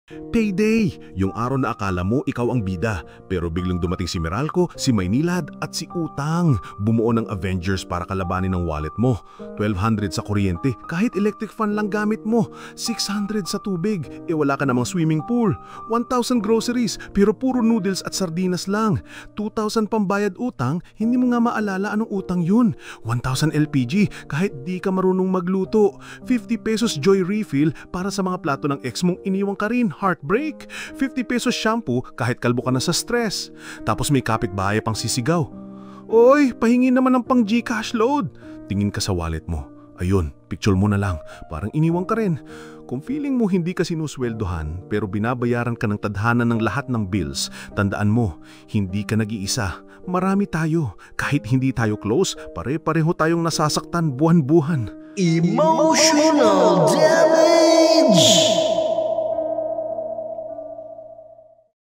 Payday! Yung araw na akala mo ikaw ang bida, pero biglang dumating si Meralco, si Maynilad at si Utang. Bumuo ng Avengers para kalabanin ang wallet mo. 1,200 sa kuryente, kahit electric fan lang gamit mo. 600 sa tubig, wala ka namang swimming pool. 1,000 groceries, pero puro noodles at sardinas lang. 2,000 pambayad utang, hindi mo nga maalala anong utang yun. 1,000 LPG, kahit di ka marunong magluto. 50 pesos joy refill para sa mga plato ng ex mong iniwang ka rin. Heartbreak. 50 pesos shampoo kahit kalbo ka na sa stress. Tapos may kapitbahay pang sisigaw. Oy, pahingi naman ng pang Gcash load. Tingin ka sa wallet mo. Ayun, picture mo na lang. Parang iniwang ka rin. Kung feeling mo hindi ka sinusweldohan pero binabayaran ka ng tadhana ng lahat ng bills, tandaan mo, hindi ka nag-iisa. Marami tayo. Kahit hindi tayo close, pare-pareho tayong nasasaktan buwan-buwan. Emotional damage!